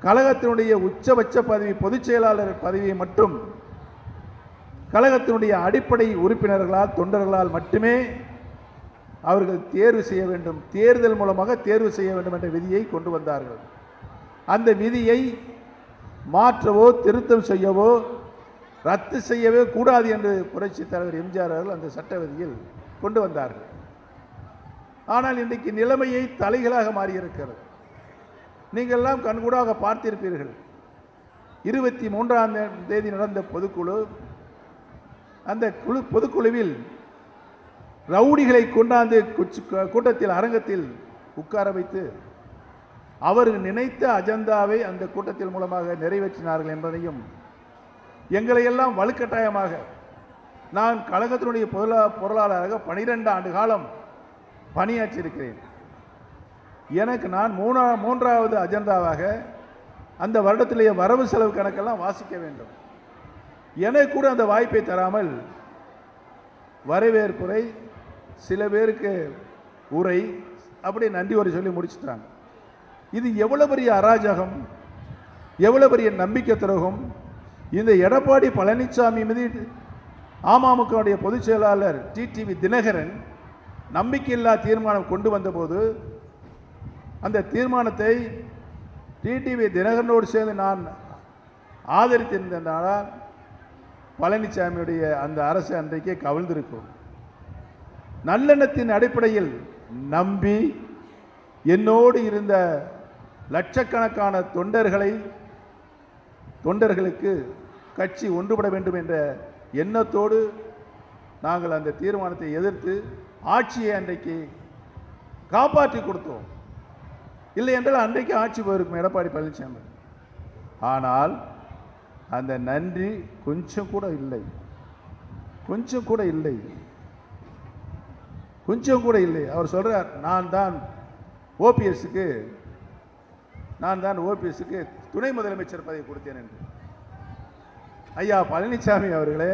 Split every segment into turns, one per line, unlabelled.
கழகத்தினுடைய உச்சபட்ச பதவி பொதுச் செயலாளர் பதவியை மட்டும் கழகத்தினுடைய அடிப்படை உறுப்பினர்களால் தொண்டர்களால் மட்டுமே அவர்கள் தேர்வு செய்ய வேண்டும், தேர்தல் மூலமாக தேர்வு செய்ய வேண்டும் என்ற விதியை கொண்டு வந்தார்கள். அந்த விதியை மாற்றவோ திருத்தம் செய்யவோ ரத்து செய்யவே கூடாது என்று புரட்சித் தலைவர் எம்ஜிஆர் அவர்கள் அந்த சட்ட விதியில் கொண்டு வந்தார்கள். ஆனால் இன்றைக்கு நிலைமையை தலைகளாக மாறியிருக்கிறது. நீங்கள் எல்லாம் கண்கூடாக பார்த்திருப்பீர்கள். 23ஆம் தேதி நடந்த பொதுக்குழு, அந்த பொதுக்குழுவில் ரவுடிகளை கொண்டாந்து கூட்டத்தில் அரங்கத்தில் உட்கார வைத்து அவர்கள் நினைத்த அஜெண்டாவை அந்த கூட்டத்தில் மூலமாக நிறைவேற்றினார்கள் என்பதையும், எங்களையெல்லாம் வலுக்கட்டாயமாக, நான் கழகத்தினுடைய பொருளாளராக 12 ஆண்டு காலம் பணியாற்றியிருக்கிறேன். எனக்கு நான் மூன்றாவது அஜெண்டாவாக அந்த வருடத்திலேயே வரவு செலவு கணக்கெல்லாம் வாசிக்க வேண்டும். எனக்கு கூட அந்த வாய்ப்பை தராமல் வரவேற்புரை, சில பேருக்கு உரை, அப்படி நன்றி உரை சொல்லி முடிச்சுட்டாங்க. இது எவ்வளவு பெரிய அராஜகம், எவ்வளவு பெரிய நம்பிக்கை துரோகம்! இந்த எடப்பாடி பழனிசாமி மீது அமமுகவுடைய பொதுச் செயலாளர் டிடிவி தினகரன் நம்பிக்கையில்லா தீர்மானம் கொண்டு வந்தபோது அந்த தீர்மானத்தை டிடிவி தினகரனோடு சேர்ந்து நான் ஆதரித்திருந்தனால் பழனிசாமியுடைய அந்த அரசு அன்றைக்கே கவிழ்ந்திருக்கும். நல்லெண்ணத்தின் அடிப்படையில் நம்பி என்னோடு இருந்த லட்சக்கணக்கான தொண்டர்களுக்கு கட்சி ஒன்றுபட வேண்டும் என்ற எண்ணத்தோடு நாங்கள் அந்த தீர்மானத்தை எதிர்த்து ஆட்சியை அன்றைக்கு காப்பாற்றி கொடுத்தோம். இல்லை என்றால் அன்றைக்கு ஆட்சி போயிருக்கும் எடப்பாடி பழனிசாமி. ஆனால் அந்த நன்றி கொஞ்சம் கூட இல்லை, கொஞ்சம் கூட இல்லை, கொஞ்சம் கூட இல்லை. அவர் சொல்றார், நான் தான் ஓபிஎஸ்க்கு துணை முதலமைச்சர் பதவி கொடுத்தேன் என்று. ஐயா பழனிசாமி அவர்களே,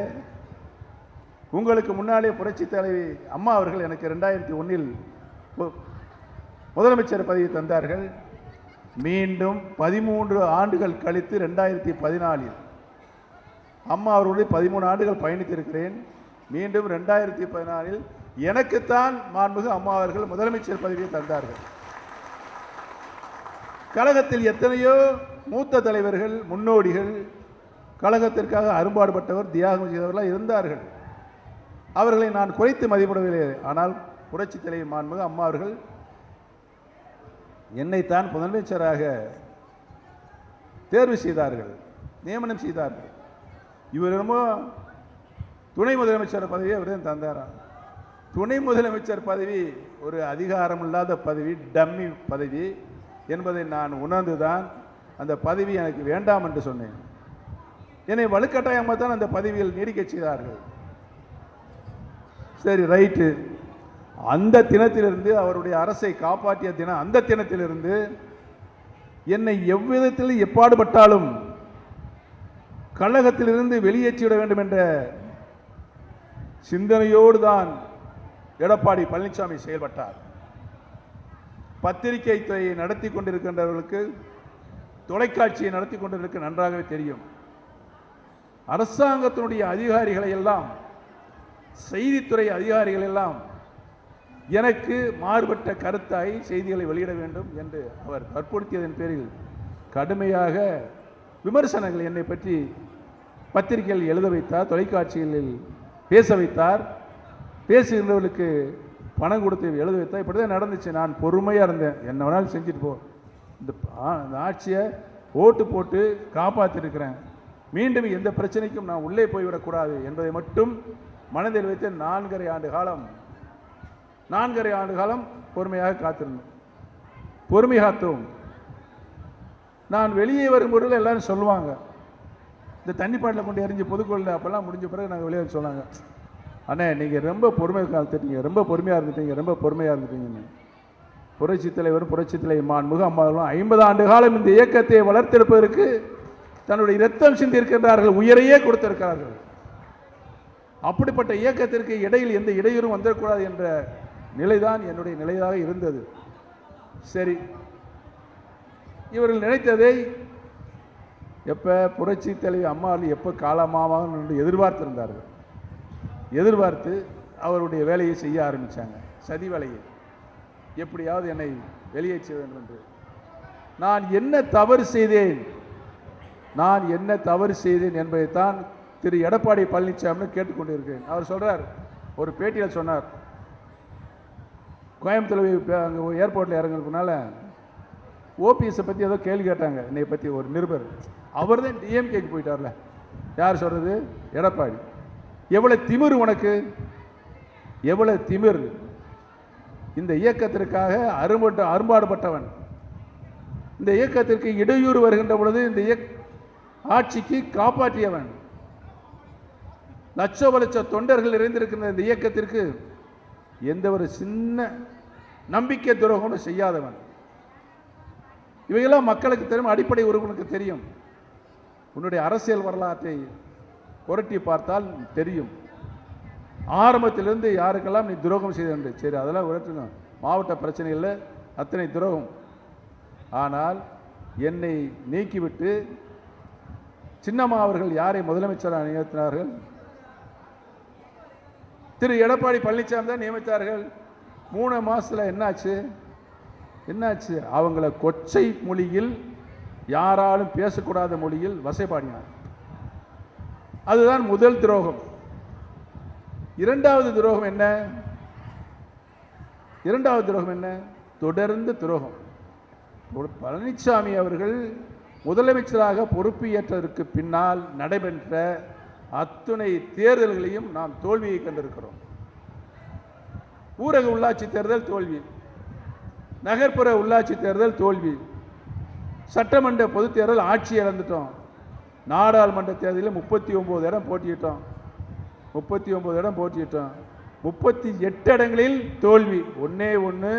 உங்களுக்கு முன்னாலே புரட்சித் தலைவி அம்மா அவர்கள் எனக்கு 2001 முதலமைச்சர் பதவி தந்தார்கள். மீண்டும் 13 ஆண்டுகள் கழித்து 2014 அம்மா அவர்களுடைய 13 ஆண்டுகள் பயணித்திருக்கிறேன். மீண்டும் 2014 எனக்குத்தான் மாண்புமிகு அம்மா அவர்கள் முதலமைச்சர் பதவியை தந்தார்கள். கழகத்தில் எத்தனையோ மூத்த தலைவர்கள், முன்னோடிகள், கழகத்திற்காக அரும்பாடுபட்டவர், தியாகம் செய்தவர்களாக இருந்தார்கள். அவர்களை நான் குறைத்து மதிப்பிடவில்லை. ஆனால் புரட்சி தலைவி மாண்புமிகு அம்மா அவர்கள் என்னைத்தான் முதலமைச்சராக தேர்வு செய்தார்கள், நியமனம் செய்தார்கள். இவர் என்னமோ துணை முதலமைச்சர் பதவியை அவர்தான் தந்தாராம். துணை முதலமைச்சர் பதவி ஒரு அதிகாரம் இல்லாத பதவி, டம்மி பதவி என்பதை நான் உணர்ந்துதான் அந்த பதவி எனக்கு வேண்டாம் என்று சொன்னேன். என்னை வலுக்கட்டாயமாக தான் அந்த பதவியில் நீடிக்க செய்தார்கள். சரி, ரைட்டு. அந்த தினத்திலிருந்து, அவருடைய அரசை காப்பாற்றிய தினம், அந்த தினத்திலிருந்து என்னை எவ்விதத்தில் எப்பாடுபட்டாலும் கழகத்திலிருந்து வெளியேற்றிவிட வேண்டும் என்ற சிந்தனையோடு தான் எடப்பாடி பழனிசாமி செயல்பட்டார். பத்திரிகை துறையை நடத்தி கொண்டிருக்கின்றவர்களுக்கு, தொலைக்காட்சியை நடத்தி கொண்டிருக்க நன்றாகவே தெரியும். அரசாங்கத்தினுடைய அதிகாரிகளை எல்லாம், செய்தித்துறை அதிகாரிகள் எல்லாம் எனக்கு மாறுபட்ட கருத்தாய் செய்திகளை வெளியிட வேண்டும் என்று அவர் வற்புறுத்தியதன் பேரில் கடுமையாக விமர்சனங்கள் என்னை பற்றி பத்திரிகையில் எழுத வைத்தார், தொலைக்காட்சிகளில் பேச வைத்தார், பேசுகிறவர்களுக்கு பணம் கொடுத்து எழுத வைத்தார். இப்படி தான் நடந்துச்சு. நான் பொறுமையாக இருந்தேன். என்ன வேணாலும் செஞ்சுட்டு போ, இந்த ஆட்சியை ஓட்டு போட்டு காப்பாற்றிருக்கிறேன், மீண்டும் எந்த பிரச்சனைக்கும் நான் உள்ளே போய்விடக்கூடாது என்பதை மட்டும் மனதில் வைத்து 4½ ஆண்டு காலம் பொறுமையாக காத்திருந்தேன். பொறுமை காத்தோம். நான் வெளியே வரும்போது எல்லாரும் சொல்லுவாங்க, இந்த தண்ணி பாட்டில் கொண்டு எறிஞ்சு பொதுக்குள்ள அப்போல்லாம் முடிஞ்ச பிறகு நாங்கள் வெளியே சொன்னாங்க, அண்ணே நீங்கள் ரொம்ப பொறுமை காத்துட்டீங்க, ரொம்ப பொறுமையாக இருந்துட்டீங்க, ரொம்ப பொறுமையாக இருந்துட்டீங்கன்னு. புரட்சித் தலைவர், புரட்சித் தலைவி மாண்புமிகு அம்மாவர்களும் 50 ஆண்டு காலம் இந்த இயக்கத்தை வளர்த்தெடுப்பதற்கு தன்னுடைய இரத்தம் சிந்திருக்கின்றார்கள், உயிரையே கொடுத்திருக்கிறார்கள். அப்படிப்பட்ட இயக்கத்திற்கு இடையில் எந்த இடையூறும் வந்துடக்கூடாது என்ற நிலைதான் என்னுடைய நிலையாக இருந்தது. சரி, இவர்கள் நினைத்ததை எப்போ புரட்சி தலைவி அம்மாவில் எப்போ காலமாவாங்க என்று எதிர்பார்த்திருந்தார்கள். எதிர்பார்த்து அவருடைய வேலையை செய்ய ஆரம்பித்தாங்க. சதி வேலையை எப்படியாவது என்னை வெளியேற்ற வேண்டும் என்று. நான் என்ன தவறு செய்தேன் என்பதைத்தான் திரு எடப்பாடி பழனிசாமி கேட்டுக்கொண்டிருக்கிறேன். அவர் சொல்றார், ஒரு பேட்டியில் சொன்னார், கோயம்புத்தூர் அங்கே ஏர்போர்ட்டில் இறங்குறதுனால ஓபிஎஸை பற்றி ஏதோ கேள்வி கேட்டாங்க. என்னை பற்றி ஒரு நிருபர், அவர் தான் டிஎம்கேக்கு போயிட்டார்ல. யார் சொல்கிறது? எடப்பாடி. எவ்வளோ திமிர் உனக்கு, எவ்வளோ திமிர்! இந்த இயக்கத்திற்காக அரும்பாடுபட்டவன், இந்த இயக்கத்திற்கு இடையூறு வருகின்ற பொழுது இந்த ஆட்சிக்கு காப்பாற்றியவன், லட்ச தொண்டர்கள் நிறைந்திருக்கின்ற இந்த இயக்கத்திற்கு எந்த ஒரு சின்ன நம்பிக்கை துரோகமும் செய்யாதவன். இவையெல்லாம் மக்களுக்கு தெரியும், அடிப்படை உறுப்பினருக்கு தெரியும். உன்னுடைய அரசியல் வரலாற்றை புரட்டி பார்த்தால் தெரியும். ஆரம்பத்திலிருந்து யாருக்கெல்லாம் நீ துரோகம் செய்த, சரி அதெல்லாம் உரட்டுங்க, மாவட்ட பிரச்சனையில் அத்தனை துரோகம். ஆனால் என்னை நீக்கிவிட்டு சின்னம்மா அவர்கள் யாரை முதலமைச்சராக நியமித்தார்கள்? திரு எடப்பாடி பழனிசாமி தான் நியமித்தார்கள். 3 மாசத்துல என்னாச்சு? அவங்கள கொச்சை மொழியில், யாராலும் பேசக்கூடாத மொழியில் வசைபாடினார். அதுதான் முதல் துரோகம். இரண்டாவது துரோகம் என்ன? தொடர்ந்து துரோகம். பழனிசாமி அவர்கள் முதலமைச்சராக பொறுப்பு ஏற்றதற்கு பின்னால் நடைபெற்ற அத்துணை தேர்தல்களையும் நாம் தோல்வியை கண்டிருக்கிறோம். ஊரக உள்ளாட்சி தேர்தல் தோல்வி, நகர்ப்புற உள்ளாட்சி தேர்தல் தோல்வி, சட்டமன்ற பொதுத் தேர்தல் ஆட்சி இழந்துட்டோம். நாடாளுமன்ற தேர்தலில் 39 இடம் போட்டியிட்டோம். 38 இடங்களில் தோல்வி. ஒன்று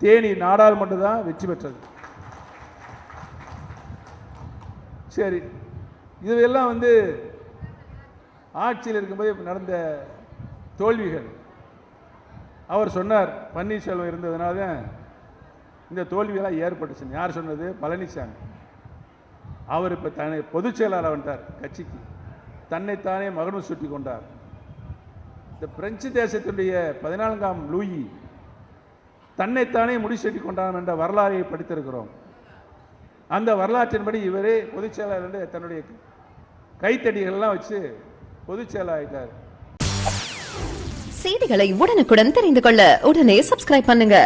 தேனி நாடாளுமன்றம் தான் வெற்றி பெற்றது. சரி, இதுவெல்லாம் ஆட்சியில் இருக்கும்போது நடந்த தோல்விகள். அவர் சொன்னார், பன்னீர்செல்வம் இருந்ததுனால இந்த தோல்வியெல்லாம் ஏற்பட்டுச்சு. யார் சொன்னது? பழனிசாமி. அவர் இப்போ தன்னை பொதுச் செயலாளர் வந்துட்டார் கட்சிக்கு. தன்னைத்தானே மகனும் சுட்டி கொண்டார். இந்த பிரெஞ்சு தேசத்தினுடைய 14ஆம் லூயி தன்னைத்தானே முடிசூட்டி கொண்டான் என்ற வரலாறை படித்திருக்கிறோம். அந்த வரலாற்றின்படி இவரே பொதுச் செயலாளர் என்று தன்னுடைய கைத்தடிகள்லாம் வச்சு பொதுச் செயலாளர் ஆயிட்டார்.
செய்திகளை உடனுக்குடன் தெரிந்து கொள்ள உடனே சப்ஸ்கிரைப் பண்ணுங்க.